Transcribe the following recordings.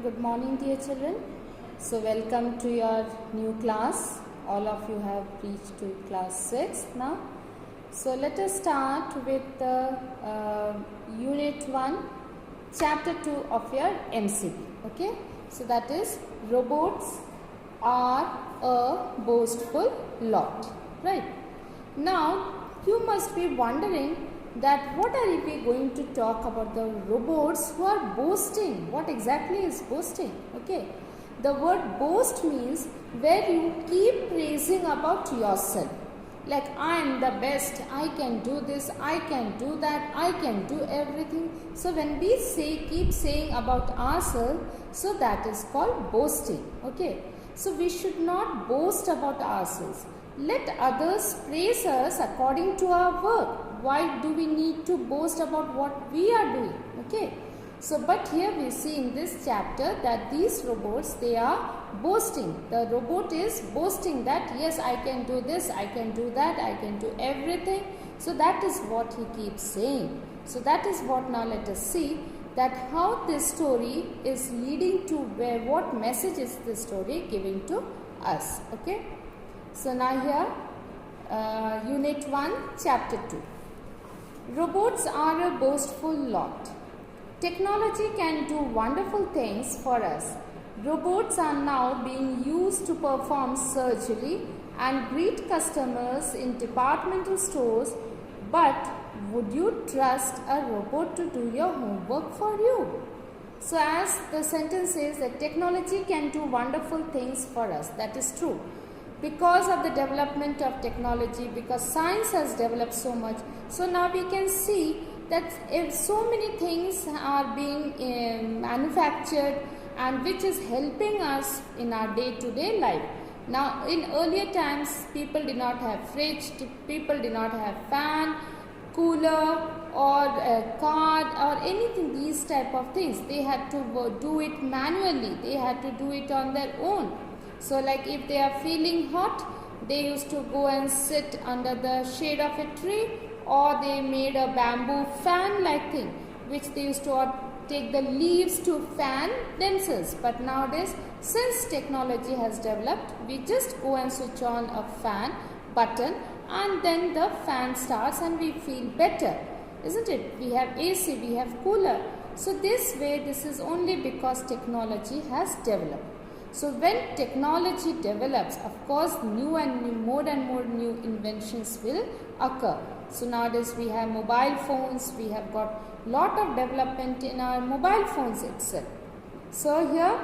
Good morning, dear children. So, welcome to your new class. All of you have reached to class 6 now. So, let us start with the Unit 1, Chapter 2 of your MCB. Okay. So, that is robots are a boastful lot. Right. Now, you must be wondering that what are we going to talk about the robots who are boasting. What exactly is boasting? Okay, the word boast means where you keep praising about yourself, like I am the best, I can do this, I can do that, I can do everything. So when we keep saying about ourselves, so that is called boasting. Okay, so we should not boast about ourselves. Let others praise us according to our work. Why do we need to boast about what we are doing? Okay. So, but here we see in this chapter that these robots, they are boasting. The robot is boasting that yes, I can do this, I can do that, I can do everything. So, that is what he keeps saying. So, that is what now let us see that how this story is leading to where, what message is this story giving to us. Okay. So, now here Unit 1, Chapter 2. Robots are a boastful lot. Technology can do wonderful things for us. Robots are now being used to perform surgery and greet customers in departmental stores. But would you trust a robot to do your homework for you? So as the sentence says that technology can do wonderful things for us. That is true. Because of the development of technology, because science has developed so much, so now we can see that if so many things are being manufactured and which is helping us in our day-to-day life. Now in earlier times, people did not have fridge, people did not have fan, cooler or a card or anything, these type of things. They had to do it manually, they had to do it on their own. So like if they are feeling hot, they used to go and sit under the shade of a tree, or they made a bamboo fan like thing which they used to take the leaves to fan themselves. But nowadays, since technology has developed, we just go and switch on a fan button and then the fan starts and we feel better, isn't it? We have AC, we have cooler. So this way, this is only because technology has developed. So when technology develops, of course, more and more new inventions will occur. So nowadays we have mobile phones, we have got lot of development in our mobile phones itself. So here,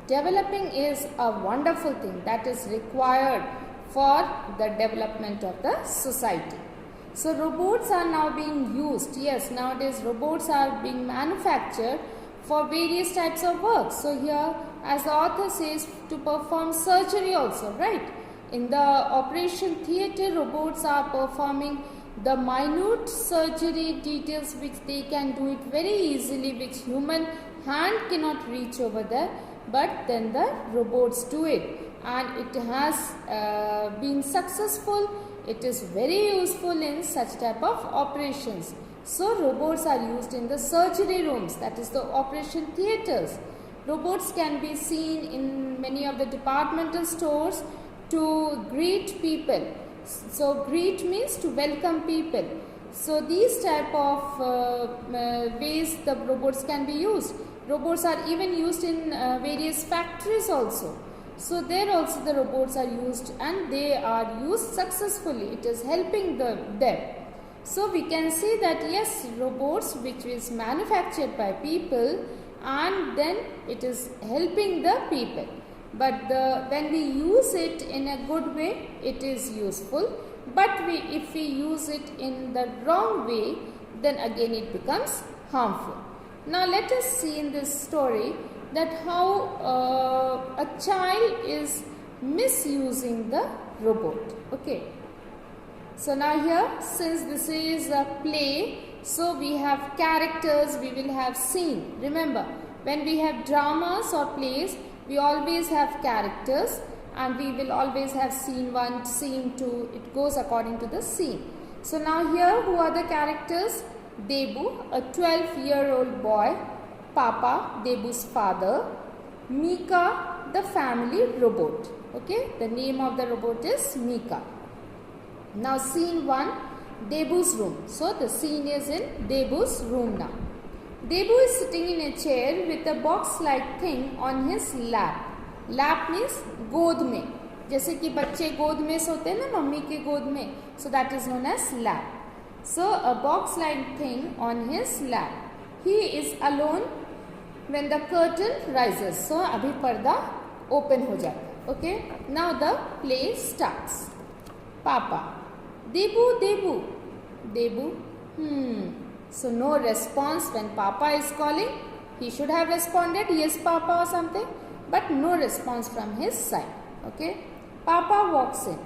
developing is a wonderful thing that is required for the development of the society. So robots are now being used. Yes, nowadays robots are being manufactured for various types of work. So here, as the author says, to perform surgery also, right? In the operation theatre, robots are performing the minute surgery details which they can do it very easily, which human hand cannot reach over there, but then the robots do it, and it has been successful. It is very useful in such type of operations. So robots are used in the surgery rooms, that is the operation theatres. Robots can be seen in many of the departmental stores to greet people. So greet means to welcome people. So these type of ways the robots can be used. Robots are even used in various factories also. So there also the robots are used and they are used successfully. It is helping them. So we can see that yes, robots which is manufactured by people and then it is helping the people. But when we use it in a good way, it is useful. But if we use it in the wrong way, then again it becomes harmful. Now let us see in this story that how a child is misusing the robot. Okay. So now here, since this is a play, so we have characters, we will have scene. Remember, when we have dramas or plays, we always have characters and we will always have scene 1, scene 2. It goes according to the scene. So now here, who are the characters? Debu, a 12-year-old boy, Papa, Debu's father, Mika, the family robot. Okay, the name of the robot is Mika. Now scene 1, Debu's room. So the scene is in Debu's room now. Debu is sitting in a chair with a box-like thing on his lap. Lap means गोद में. जैसे कि बच्चे गोद में सोते हैं ना मम्मी के गोद में. So that is known as lap. So a box-like thing on his lap. He is alone when the curtain rises. So अभी पर्दा open हो जाता है. Okay. Now the play starts. Papa. Debu, Debu. Debu. So no response when Papa is calling. He should have responded yes Papa or something. But no response from his side. Okay. Papa walks in.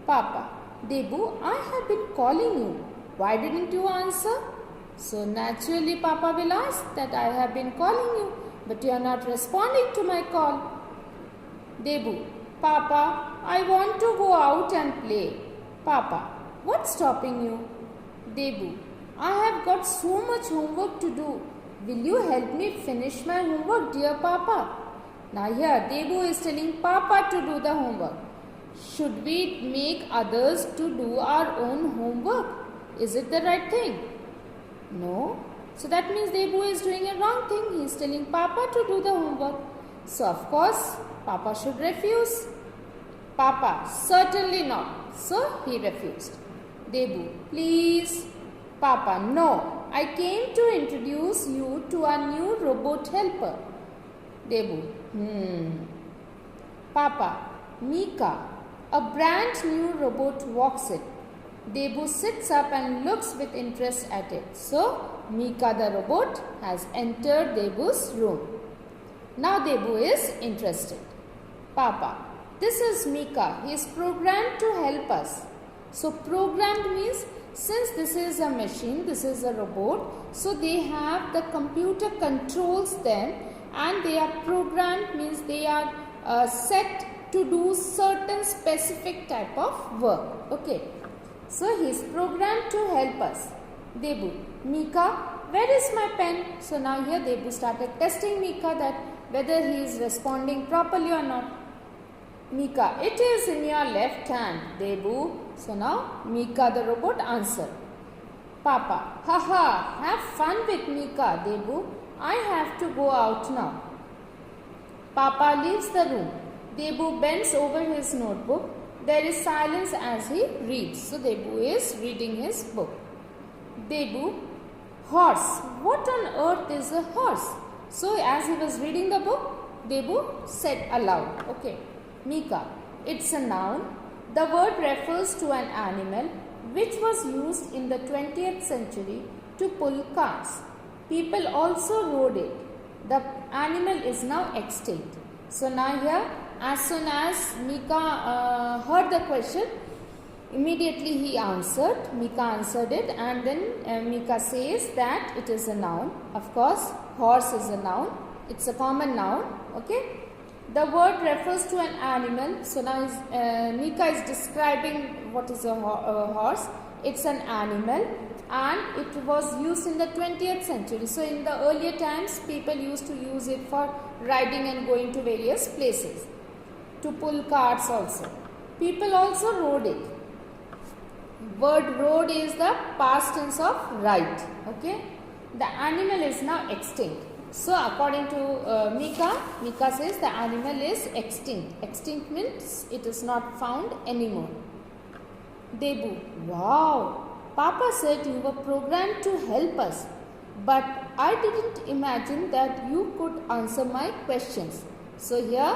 Papa. Debu, I have been calling you. Why didn't you answer? So naturally Papa will ask that I have been calling you. But you are not responding to my call. Debu. Papa, I want to go out and play. Papa. What's stopping you? Debu. I have got so much homework to do. Will you help me finish my homework, dear Papa? Now here Debu is telling Papa to do the homework. Should we make others to do our own homework? Is it the right thing? No. So that means Debu is doing a wrong thing. He is telling Papa to do the homework. So of course Papa should refuse. Papa, certainly not. So he refused. Debu, please. Papa, no. I came to introduce you to a new robot helper. Debu, Papa, Mika, a brand new robot walks in. Debu sits up and looks with interest at it. So, Mika the robot has entered Debu's room. Now Debu is interested. Papa, this is Mika. He is programmed to help us. So, programmed means since this is a machine, this is a robot, so they have the computer controls them and they are programmed means they are set to do certain specific type of work. Okay. So he is programmed to help us. Debu, Mika, where is my pen? So now here Debu started testing Mika that whether he is responding properly or not. Mika, it is in your left hand, Debu. So now Mika the robot answered. Papa, haha, have fun with Mika, Debu. I have to go out now. Papa leaves the room. Debu bends over his notebook. There is silence as he reads. So Debu is reading his book. Debu, horse. What on earth is a horse? So as he was reading the book, Debu said aloud. Okay. Mika, it's a noun. The word refers to an animal which was used in the 20th century to pull carts. People also rode it. The animal is now extinct. So now here, as soon as Mika heard the question, immediately he answered. Mika answered it, and then Mika says that it is a noun. Of course, horse is a noun. It's a common noun. Okay. The word refers to an animal. So now Mika is describing what is a horse. It's an animal and it was used in the 20th century. So in the earlier times, people used to use it for riding and going to various places. To pull carts also. People also rode it. Word rode is the past tense of ride. Okay. The animal is now extinct. So according to Mika says the animal is extinct. Extinct means it is not found anymore. Debu, wow, Papa said you were programmed to help us, but I didn't imagine that you could answer my questions. So here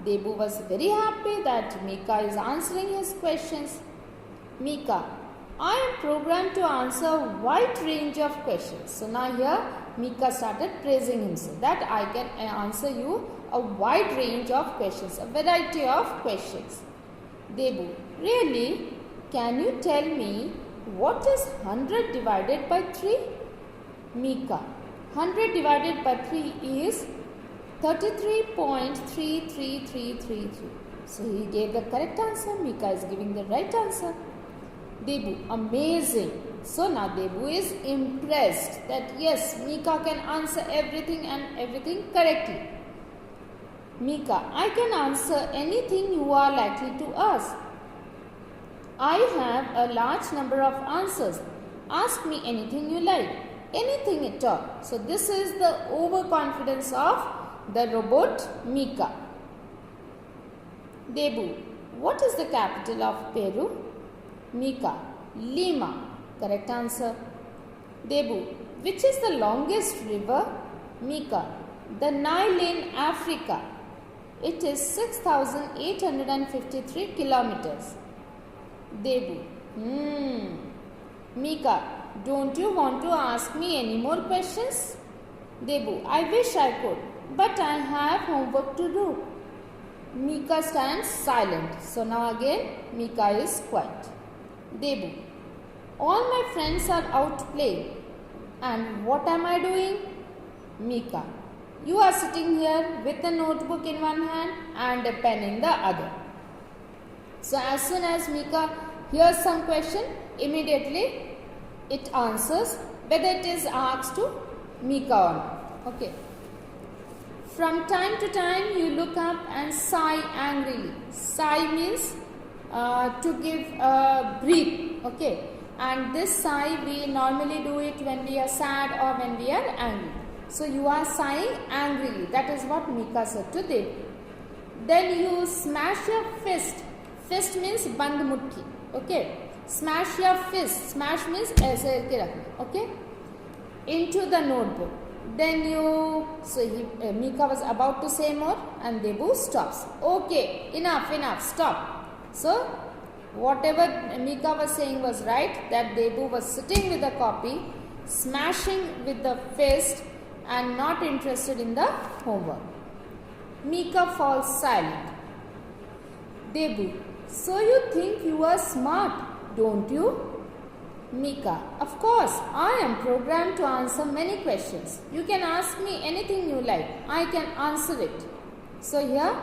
Debu was very happy that Mika is answering his questions. Mika, I am programmed to answer a wide range of questions. So now here Mika started praising himself that I can answer you a wide range of questions, a variety of questions. Debu, really? Can you tell me what is 100 divided by 3? Mika, 100 divided by 3 is 33.33333. So he gave the correct answer. Mika is giving the right answer. Debu, amazing. So now Debu is impressed that yes, Mika can answer everything and everything correctly. Mika, I can answer anything you are likely to ask. I have a large number of answers. Ask me anything you like. Anything at all. So this is the overconfidence of the robot Mika. Debu, what is the capital of Peru? Mika, Lima. Correct answer. Debu, which is the longest river? Mika, the Nile in Africa. It is 6,853 kilometers. Debu, Mika, don't you want to ask me any more questions? Debu, I wish I could, but I have homework to do. Mika stands silent. So now again, Mika is quiet. Debu, all my friends are out playing. And what am I doing? Mika, you are sitting here with a notebook in one hand and a pen in the other. So as soon as Mika hears some question, immediately it answers whether it is asked to Mika or not. Okay. From time to time you look up and sigh angrily. Sigh means to give a breath. Okay. And this sigh we normally do it when we are sad or when we are angry. So you are sighing angrily. That is what Mika said to Debu. Then you smash your fist. Fist means band muthi. Okay. Smash your fist. Smash means aise karke rakhna. Okay. Into the notebook. Then Mika was about to say more and Debu stops. Okay. Enough. Stop. So whatever Mika was saying was right, that Debu was sitting with the copy, smashing with the fist and not interested in the homework. Mika falls silent. Debu, so you think you are smart, don't you? Mika, of course, I am programmed to answer many questions. You can ask me anything you like. I can answer it. So here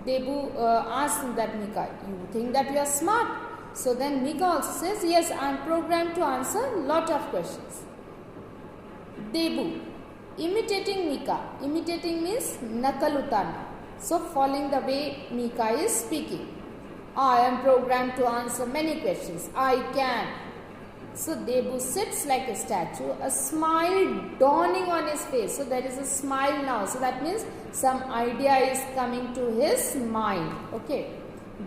Debu asked that Mika, you think that you are smart? So then Mika also says, yes, I am programmed to answer lot of questions. Debu, imitating Mika. Imitating means nakal utarna. So following the way Mika is speaking. I am programmed to answer many questions. I can. So Debu sits like a statue, a smile dawning on his face. So there is a smile now. So that means some idea is coming to his mind. Okay.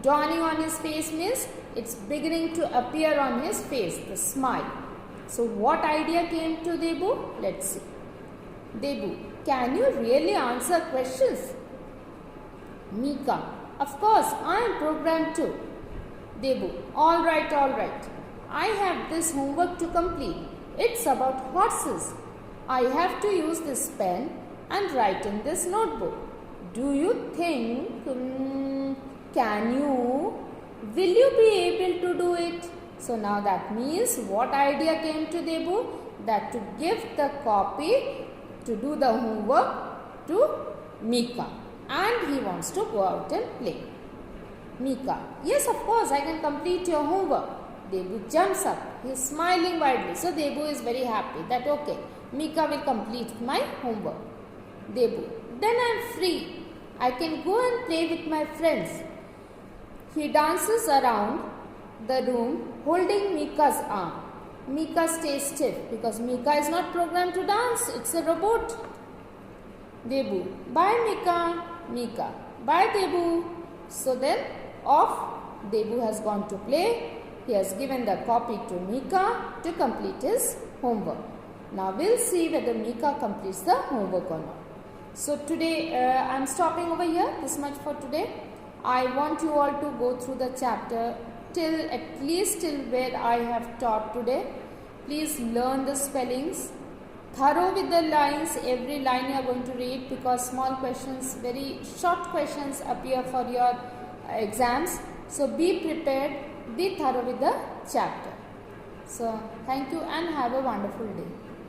Dawning on his face means it's beginning to appear on his face, the smile. So what idea came to Debu? Let's see. Debu, can you really answer questions? Mika, of course, I am programmed too. Debu, all right. I have this homework to complete. It's about horses. I have to use this pen and write in this notebook. Do you think, will you be able to do it? So now that means what idea came to Debu? That to give the copy to do the homework to Mika. And he wants to go out and play. Mika, yes, of course, I can complete your homework. Debu jumps up. He is smiling widely. So Debu is very happy that okay, Mika will complete my homework. Debu, then I am free. I can go and play with my friends. He dances around the room holding Mika's arm. Mika stays stiff because Mika is not programmed to dance. It's a robot. Debu, bye Mika. Mika, bye Debu. So then off. Debu has gone to play. He has given the copy to Mika to complete his homework. Now we'll see whether Mika completes the homework or not. So today I am stopping over here. This much for today. I want you all to go through the chapter at least till where I have taught today. Please learn the spellings. Thorough with the lines. Every line you are going to read because small questions, very short questions appear for your exams. So be prepared. Be thorough with the chapter. So thank you and have a wonderful day.